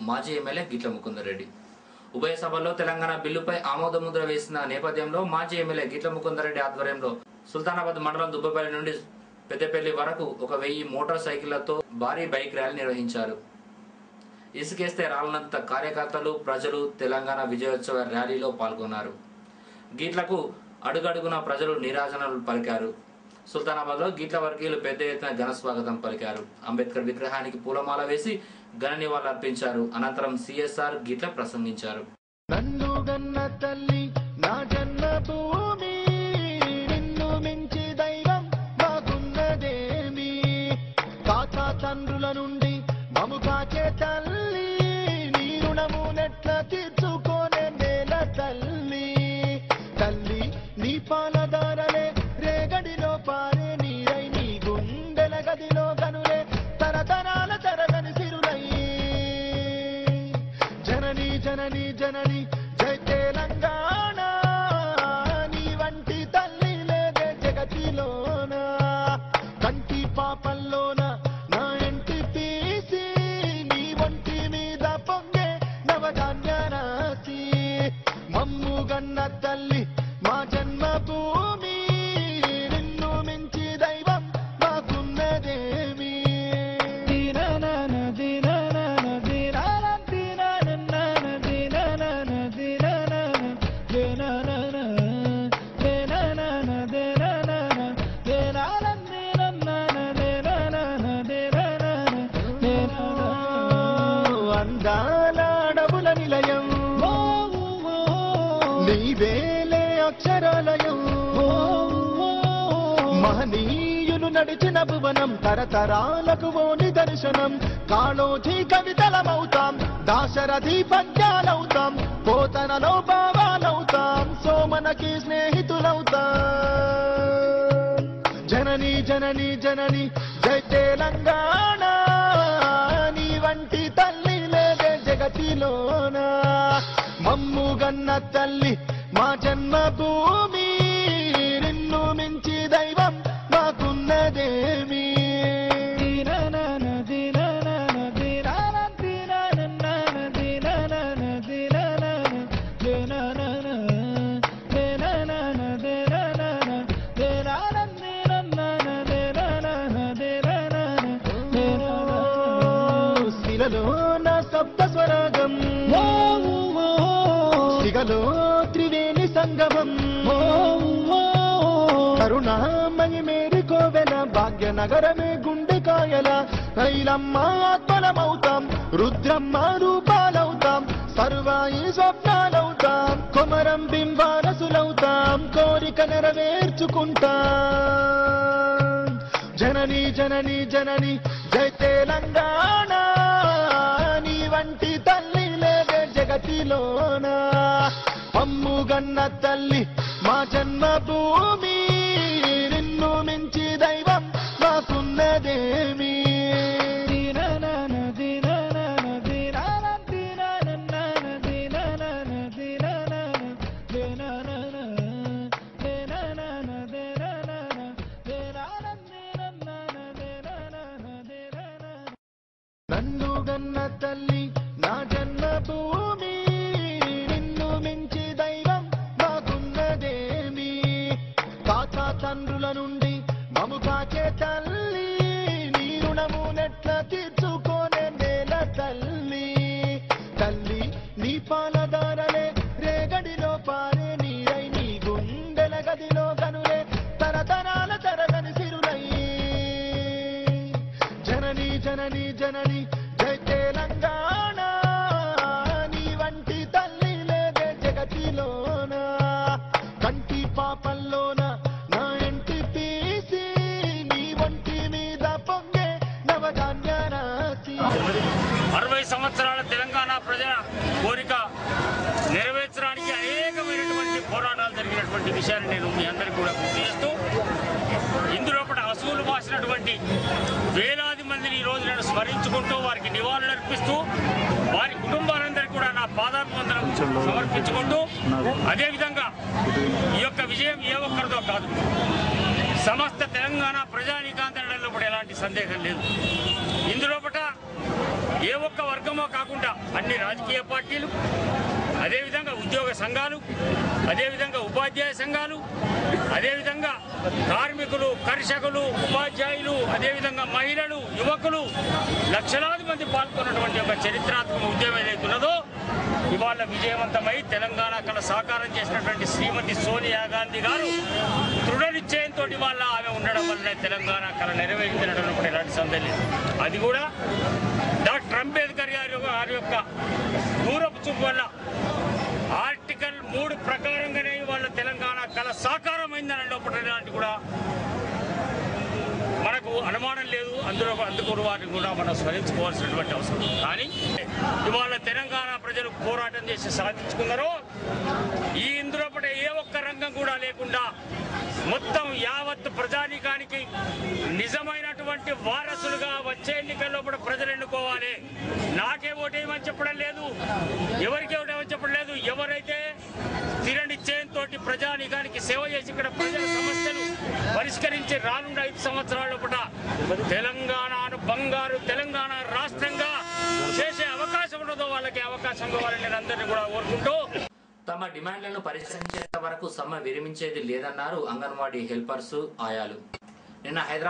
మాజీ ఎమ్మెల్యే గిట్ల ముకుందరెడ్డి. ఉభయ సభల్లో తెలంగాణ బిల్లుపై ఆమోదముద్ర వేసిన నేపథ్యంలో మాజీ ఎమ్మెల్యే గిట్ల ముకుందరెడ్డి ఆధ్వర్యంలో సుల్తానాబాద్ మండలం దుబ్బపల్లి నుండి పెద్దపల్లి వరకు 1000 మోటార్ సైకిళ్లతో భారీ బైక్ ర్యాలీ నిర్వహించారు. ఇసుకేస్తే రాలనంత కార్యకర్తలు, ప్రజలు తెలంగాణ విజయోత్సవ ర్యాలీలో పాల్గొన్నారు. గిట్లకు అడుగడుగున ప్రజలు నీరాజనాలు పలికారు. సుల్తానాబాద్ లో గిట్ల వర్గీయులు పెద్ద ఎత్తున ఘన స్వాగతం పలికారు. అంబేద్కర్ విగ్రహానికి పూలమాల వేసి ఘన నివాళులు అర్పించారు. అనంతరం సిఎస్ఆర్ గిట్ల ప్రసంగించారు. నన్ను గన్న తల్లి నా జన్మభూమి, నిన్ను మించి దైవం మాకున్నదేమి, తాత తండ్రుల నుండి మము కాచే తల్లి, నీ రుణము నెట్ల తీర్చుకోనే నేల తల్లి. తల్లి నీ పాలదారలే రేగడిలో పారే నీరై, నీ గుండెల గదిలో గనులే తరతరాల తరగని సిరులై. జనని జనని జనని జై తెలంగాణ, నీ వంటి తల్లి లేదే జగతిలోన. కంటి పాపల్లోన నా ఇంటి తీసి, నీ ఒంటి మీద పొంగే నవధాన్య రాసి. మమ్ము గన్న తల్లి మా జన్మభూమి, నిన్ను మించి దైవం మాకున్నదేమి. అందాల అడవుల నిలయం, నీవేలే అక్షరాలయం. మహనీయులు నడిచిన భువనం, తరతరాలకు ఓ నిదర్శనం. కాళోజీ కవితలమవుతాం, దాశరథి పద్యాలవుతాం, పోతనలో భావాలవుతాం, సోమనకి స్నేహితులవుతాం. జనని జనని జనని జై తెలంగాణ, నీ వంటి తల్లి లేదే జగతిలోన. మమ్ము గన్న తల్లి మా జన్మభూమి, నిన్ను మించి దైవం మాకున్నదేమి. శిలలో నా సప్త స్వరాగం, సిగలో త్రివేణి సంగమం. కరుణామణి మేరి కోవెల, భాగ్యనగరమే గుండెకాయల. ఐలమ్మ ఆత్మలమవుతాం, రుద్రమ్మ రూపాలవుతాం, సర్వాయి స్వప్నాలవుతాం, కొమరం బింబారసులవుతాం, కోరిక నెరవేర్చుకుంటాం. జనని జనని జనని జై తెలంగాణ, నీ వంటి తల్లి లేదే జగతిలోన. మమ్ము గన్న తల్లి మా జన్మభూమి, నిన్ను మించి దైవం మాకున్నదేమి. నన్ను గన్న తల్లి నా జన్మభూమి, నిన్ను మించి దైవం మాకున్నదేమి, తాత తండ్రుల నుండి మము కాచే తల్లి, నీ రుణము నెట్ల తీర్చుకోనే నేల తల్లి. తల్లి నీ పాలదారలే రేగడిలో పారే నీరై, నీ గుండెల గదిలో గనులే తరతరాల తరగని సిరులై. జనని జనని జనని జై తెలంగాణ, నీ వంటి తల్లి లేదే జగతిలోన. కంటి పాపల్లోన నా ఇంటి తీసి, నీ ఒంటి మీద పొంగే నవధాన్య రాసి. 60 సంవత్సరాల తెలంగాణ ప్రజల కోరిక నెరవేర్చడానికి అనేకమైనటువంటి పోరాటాలు జరిగినటువంటి విషయాన్ని నేను మీ అందరికీ కూడా గుర్తు చేస్తూ, ఇందులో అసూలు బాసినటువంటి వేలాది మందిని ఈ రోజు నేను స్మరించుకుంటూ, వారికి నివాళులు అర్పిస్తూ, వారి కుటుంబాలందరికీ కూడా నా పాదాభివందనం సమర్పించుకుంటూ, అదేవిధంగా ఈ యొక్క విజయం ఏ ఒక్కరితో కాదు, సమస్త తెలంగాణ ప్రజానీకాంతరంలో కూడా ఎలాంటి సందేహం లేదు. ఇందులో ఏ ఒక్క వర్గమో కాకుండా అన్ని రాజకీయ పార్టీలు, అదేవిధంగా ఉద్యోగ సంఘాలు, అదేవిధంగా ఉపాధ్యాయ సంఘాలు, అదేవిధంగా కార్మికులు, కర్షకులు, ఉపాధ్యాయులు, అదేవిధంగా మహిళలు, యువకులు లక్షలాది మంది పాల్గొన్నటువంటి ఒక చరిత్రాత్మక ఉద్యమం ఏదైతున్నదో ఇవాళ విజయవంతమై తెలంగాణ కళ సాకారం చేసినటువంటి శ్రీమతి సోనియా గాంధీ గారు దృఢ నిశ్చయంతో ఇవాళ ఆమె ఉండడం వల్లనే తెలంగాణ కళ నెరవేర్చినటువంటి ఎలాంటి సందేహం లేదు. అది కూడా డాక్టర్ అంబేద్కర్ గారి యొక్క దూరపు చూపు వల్ల ఆర్టికల్ 3 ప్రకారంగానే ఇవాళ తెలంగాణ కళ సాకారమైందని లోపల కూడా మనకు అనుమానం లేదు. అందుకు వాటిని కూడా మనం స్మరించుకోవాల్సినటువంటి అవసరం. కానీ ఇవాళ తెలంగాణ ప్రజలు పోరాటం చేసి సాధించుకున్నారో ఈ ఇందులో ఏ ఒక్క రంగం కూడా లేకుండా మొత్తం యావత్ ప్రజానీకానికి నిజమైనటువంటి వారసులుగా వచ్చే ఎన్నికల్లో కూడా ప్రజలు ఎన్నుకోవాలి. నాకే ఓటేయమని చెప్పడం లేదు, ఎవరికే ఓటేయమని చెప్పడం లేదు. ఎవరైతే స్థిర నిశ్చయంతో ప్రజానీకానికి సేవ చేసి ఇక్కడ ప్రజల సమస్యలు పరిష్కరించి రానున్న 5 సంవత్సరాల పూట తెలంగాణను బంగారు తెలంగాణ రాష్ట్రంగా చేసే అవకాశం ఉన్నదో వాళ్ళకి అవకాశం కావాలని నేను అందరినీ కూడా కోరుకుంటూ తమ డిమాండ్లను పరిష్కరించేంత వరకు సమ్మె విరమించేది లేదన్నారు అంగన్వాడీ హెల్పర్స్, ఆయాలు. నిన్న హైదరాబాద్